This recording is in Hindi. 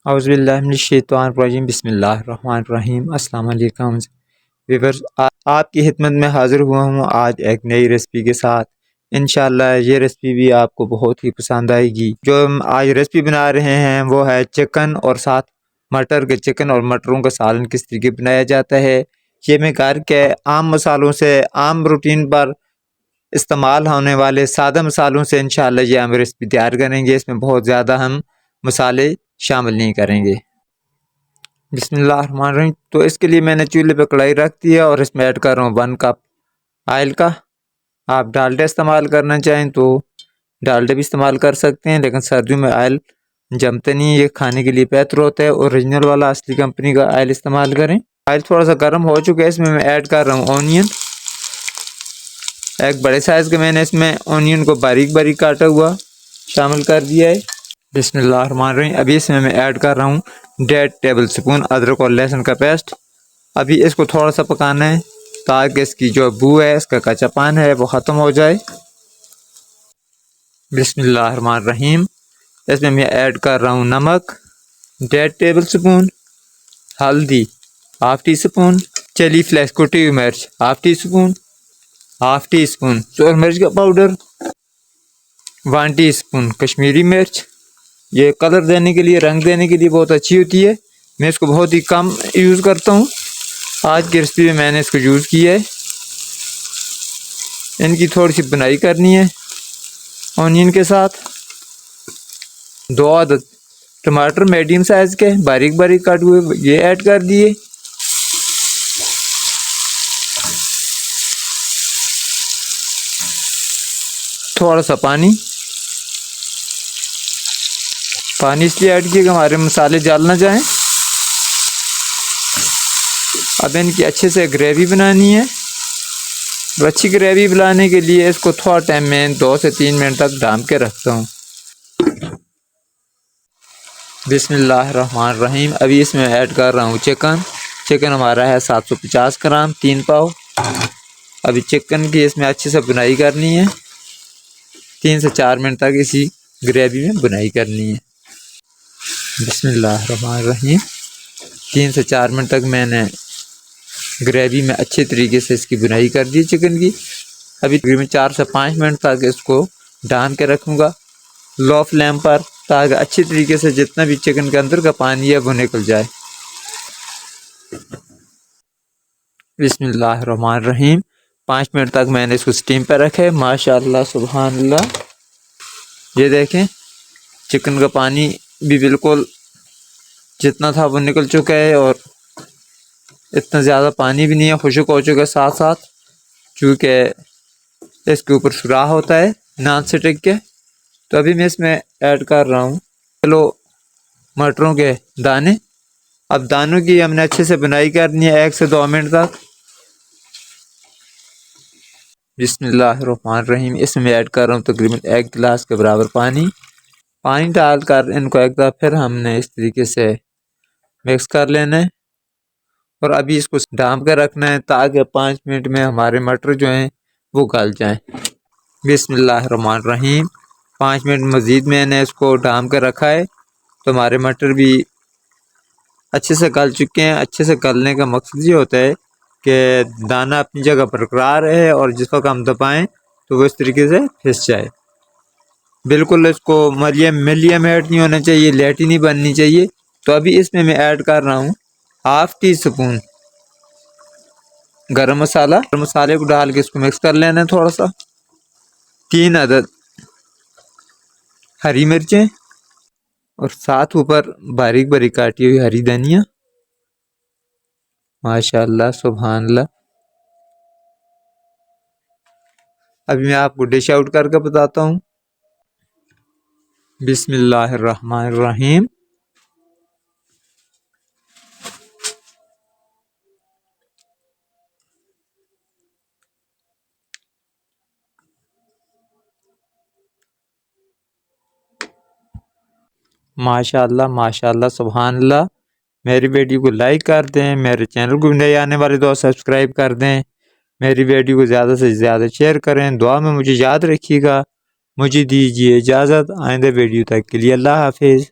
औज़ुबिल्लाहिमिनश्शैतानिर्रजीम बिस्मिल्लाहिर्रहमानिर्रहीम। अस्सलाम वालेकुम व्यूअर्स, आपकी खिदमत में हाज़िर हुआ हूँ आज एक नई रेसिपी के साथ। इंशाअल्लाह ये रेसिपी भी आपको बहुत ही पसंद आएगी। जो हम आज रेसिपी बना रहे हैं वो है चिकन और साथ मटर के चिकन और मटरों का सालन किस तरीके बनाया जाता है। ये मैं घर के आम मसालों से, आम रूटीन पर इस्तेमाल होने वाले सादा मसालों से इंशाअल्लाह ये हम रेसिपी तैयार करेंगे। इसमें बहुत ज़्यादा हम मसाले शामिल नहीं करेंगे। बिस्मिल्लाहिर्रहमानिर्रहीम। तो इसके लिए मैंने चूल्हे पर कढ़ाई रख दी है और इसमें ऐड कर रहा हूँ 1 कप ऑयल का। आप डालडा इस्तेमाल करना चाहें तो डालडा भी इस्तेमाल कर सकते हैं, लेकिन सर्दियों में ऑयल जमते नहीं, ये खाने के लिए बेहतर होता है। ओरिजिनल वाला असली कंपनी का ऑयल इस्तेमाल करें। ऑयल थोड़ा सा गर्म हो चुका है, इसमें मैं ऐड कर रहा हूँ ऑनियन। एक बड़े साइज़ के मैंने इसमें ऑनियन को बारीक बारीक काटा हुआ शामिल कर दिया है। बिस्मिल्लाहिर्रहमानिर्रहीम। अभी इसमें मैं ऐड कर रहा हूँ 1.5 टेबल स्पून अदरक और लहसुन का पेस्ट। अभी इसको थोड़ा सा पकाना है ताकि इसकी जो बू है, इसका कच्चापन है, वो ख़त्म हो जाए। बिस्मिल्लाहिर्रहमानिर्रहीम। इसमें मैं ऐड कर रहा हूँ नमक 1.5 टेबल स्पून, हल्दी 1/2 टी स्पून, चिली फ्लेक्स कुटी हुई मिर्च 1/2 टी स्पून, 1/2 टी स्पून सूरज मिर्च का पाउडर, 1 टी स्पून कश्मीरी मिर्च। ये कलर देने के लिए, रंग देने के लिए बहुत अच्छी होती है। मैं इसको बहुत ही कम यूज़ करता हूँ। आज की रेसिपी में मैंने इसको यूज़ किया है। इनकी थोड़ी सी बुनाई करनी है ऑनियन के साथ। 2 अदद टमाटर मीडियम साइज़ के बारीक बारीक काटे हुए ये ऐड कर दिए। थोड़ा सा पानी इसलिए ऐड किया कि हमारे मसाले जल ना जाएं। अब इनकी अच्छे से ग्रेवी बनानी है। अच्छी ग्रेवी बनाने के लिए इसको थोड़ा टाइम में 2 से 3 मिनट तक ढाँप के रखता हूँ। बिस्मिल्लाहिर्रहमानिर्रहीम। अभी इसमें ऐड कर रहा हूँ चिकन हमारा है 750 ग्राम, 3 पाव। अभी चिकन की इसमें अच्छे से बुनाई करनी है। 3 से 4 मिनट तक इसी ग्रेवी में बुनाई करनी है। बिस्मिल्लाहिर्रहमानिर्रहीम। 3 से 4 मिनट तक मैंने ग्रेवी में अच्छे तरीके से इसकी बुनाई कर दी चिकन की। अभी तकरीबन 4 से 5 मिनट तक इसको ढाँप के रखूँगा लो फ्लेम पर, ताकि अच्छी तरीके से जितना भी चिकन के अंदर का पानी है वो निकल जाए। बिस्मिल्लाहिर्रहमानिर्रहीम। 5 मिनट तक मैंने इसको स्टीम पर रखा है। माशाअल्लाह सुभानअल्लाह। ये देखें चिकन का पानी भी बिल्कुल जितना था वो निकल चुका है और इतना ज़्यादा पानी भी नहीं है, खुश्क हो चुका है साथ साथ, चूँकि इसके ऊपर सुराख होता है नॉन स्टिक के। तो अभी मैं इसमें ऐड कर रहा हूँ किलो मटरों के दाने। अब दानों की हमने अच्छे से बुनाई करनी है 1 से 2 मिनट तक। बिस्मिल्लाहिर्रहमानिर्रहीम। इसमें मैं ऐड कर रहा हूँ तकरीबन 1 गिलास के बराबर पानी डालकर इनको एक दफ़ा फिर हमने इस तरीके से मिक्स कर लेना है और अभी इसको ढाँप कर रखना है ताकि 5 मिनट में हमारे मटर जो हैं वो गल जाएं। बिस्मिल्लाहिर्रहमानिर्रहीम। 5 मिनट मज़ीद मैंने इसको ढाँप कर रखा है तो हमारे मटर भी अच्छे से गल चुके हैं। अच्छे से गलने का मकसद ये होता है कि दाना अपनी जगह बरकरार रहे और जिस वक्त हम दबाएँ तो वो इस तरीके से फिस जाए। बिल्कुल इसको मीडियम ऐड नहीं होना चाहिए, लेटी नहीं बननी चाहिए। तो अभी इसमें मैं ऐड कर रहा हूँ 1/2 टी स्पून गरम मसाले को डाल के इसको मिक्स कर लेना है थोड़ा सा। 3 अदद हरी मिर्चें और साथ ऊपर बारीक बारीक काटी हुई हरी धनिया। माशाअल्लाह सुभानअल्लाह। अभी मैं आपको डिश आउट करके बताता हूँ। बिस्मिल्लाहिर्रहमानिर्रहीम। माशाअल्लाह माशाअल्लाह सुभानअल्लाह। मेरी वीडियो को लाइक कर दें, मेरे चैनल को नए आने वाले दोस्त सब्सक्राइब कर दें, मेरी वीडियो को ज़्यादा से ज़्यादा शेयर करें। दुआ में मुझे याद रखिएगा। मुझे दीजिए इजाज़त। आइंदा वीडियो तक के लिए अल्लाह हाफिज़।